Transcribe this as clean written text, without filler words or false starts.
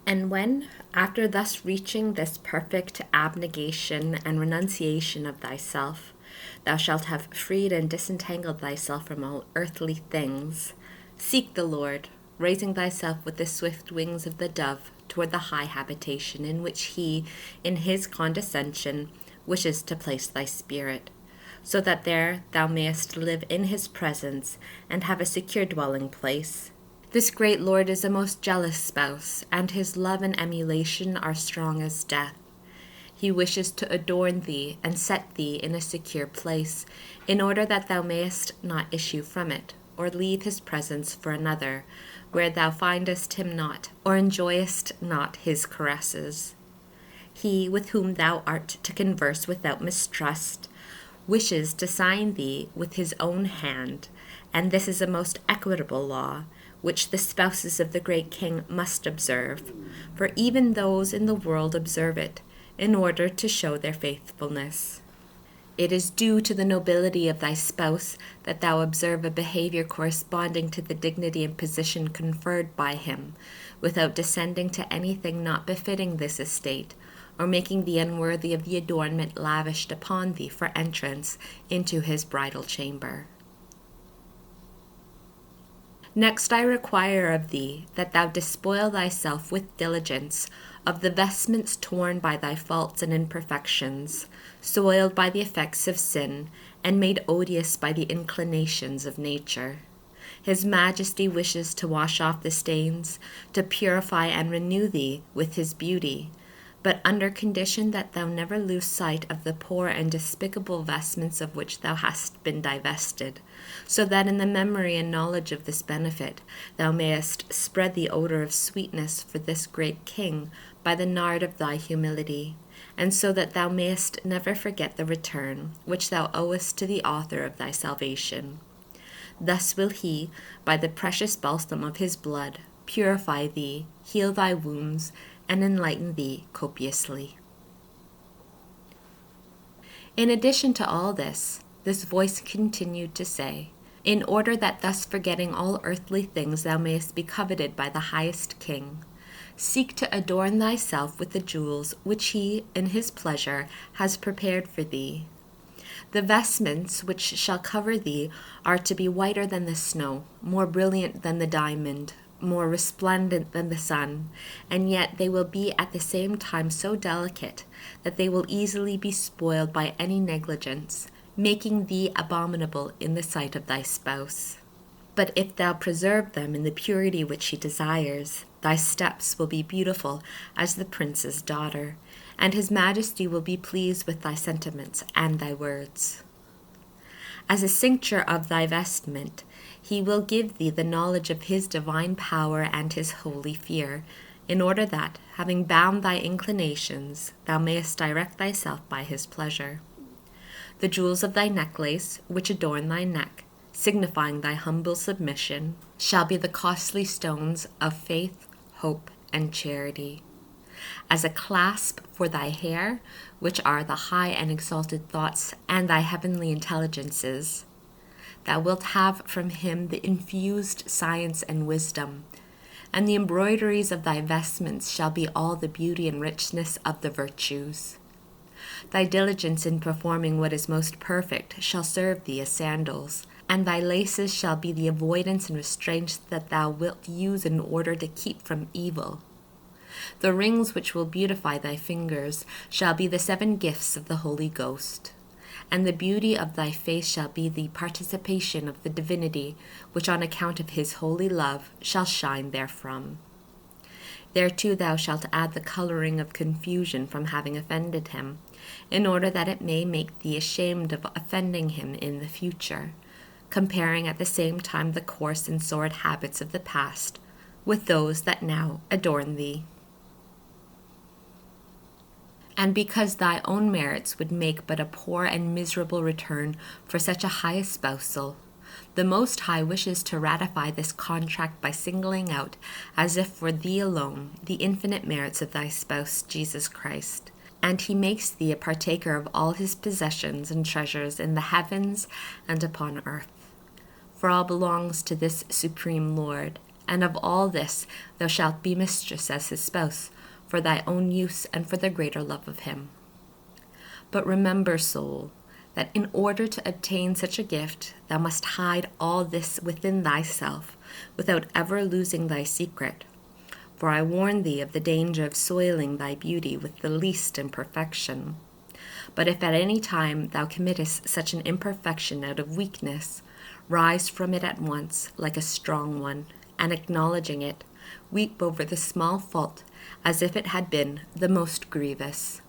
And when, after thus reaching this perfect abnegation and renunciation of thyself, thou shalt have freed and disentangled thyself from all earthly things, seek the Lord, raising thyself with the swift wings of the dove toward the high habitation in which he, in his condescension, wishes to place thy spirit, so that there thou mayest live in his presence and have a secure dwelling place. This great Lord is a most jealous spouse, and his love and emulation are strong as death. He wishes to adorn thee and set thee in a secure place, in order that thou mayest not issue from it, or leave his presence for another, where thou findest him not, or enjoyest not his caresses. He with whom thou art to converse without mistrust wishes to sign thee with his own hand, and this is a most equitable law, which the spouses of the great King must observe, for even those in the world observe it, in order to show their faithfulness. It is due to the nobility of thy spouse that thou observe a behavior corresponding to the dignity and position conferred by him, without descending to anything not befitting this estate, or making thee unworthy of the adornment lavished upon thee for entrance into his bridal chamber. Next I require of thee that thou despoil thyself with diligence of the vestments torn by thy faults and imperfections, soiled by the effects of sin, and made odious by the inclinations of nature. His Majesty wishes to wash off the stains, to purify and renew thee with his beauty, but under condition that thou never lose sight of the poor and despicable vestments of which thou hast been divested, so that in the memory and knowledge of this benefit thou mayest spread the odor of sweetness for this great King by the nard of thy humility, and so that thou mayest never forget the return which thou owest to the author of thy salvation. Thus will he, by the precious balsam of his blood, purify thee, heal thy wounds, and enlighten thee copiously. In addition to all this voice continued to say, in order that thus forgetting all earthly things thou mayest be coveted by the highest King, seek to adorn thyself with the jewels which he, in his pleasure, has prepared for thee. The vestments which shall cover thee are to be whiter than the snow, more brilliant than the diamond, more resplendent than the sun, and yet they will be at the same time so delicate that they will easily be spoiled by any negligence, making thee abominable in the sight of thy spouse. But if thou preserve them in the purity which he desires, thy steps will be beautiful as the prince's daughter, and his Majesty will be pleased with thy sentiments and thy words. As a cincture of thy vestment, he will give thee the knowledge of his divine power and his holy fear, in order that, having bound thy inclinations, thou mayest direct thyself by his pleasure. The jewels of thy necklace, which adorn thy neck, signifying thy humble submission, shall be the costly stones of faith, hope, and charity. As a clasp for thy hair, which are the high and exalted thoughts and thy heavenly intelligences, thou wilt have from him the infused science and wisdom, and the embroideries of thy vestments shall be all the beauty and richness of the virtues. Thy diligence in performing what is most perfect shall serve thee as sandals, and thy laces shall be the avoidance and restraints that thou wilt use in order to keep from evil. The rings which will beautify thy fingers shall be the 7 gifts of the Holy Ghost, and the beauty of thy face shall be the participation of the divinity, which on account of his holy love shall shine therefrom. Thereto thou shalt add the coloring of confusion from having offended him, in order that it may make thee ashamed of offending him in the future, comparing at the same time the coarse and sordid habits of the past with those that now adorn thee. And because thy own merits would make but a poor and miserable return for such a high espousal, the Most High wishes to ratify this contract by singling out, as if for thee alone, the infinite merits of thy spouse, Jesus Christ. And he makes thee a partaker of all his possessions and treasures in the heavens and upon earth. For all belongs to this supreme Lord, And of all this thou shalt be mistress as his spouse, for thy own use and for the greater love of him. But remember, soul, that in order to obtain such a gift, thou must hide all this within thyself, without ever losing thy secret. For I warn thee of the danger of soiling thy beauty with the least imperfection. But if at any time thou committest such an imperfection out of weakness, rise from it at once like a strong one, and acknowledging it, weep over the small fault as if it had been the most grievous.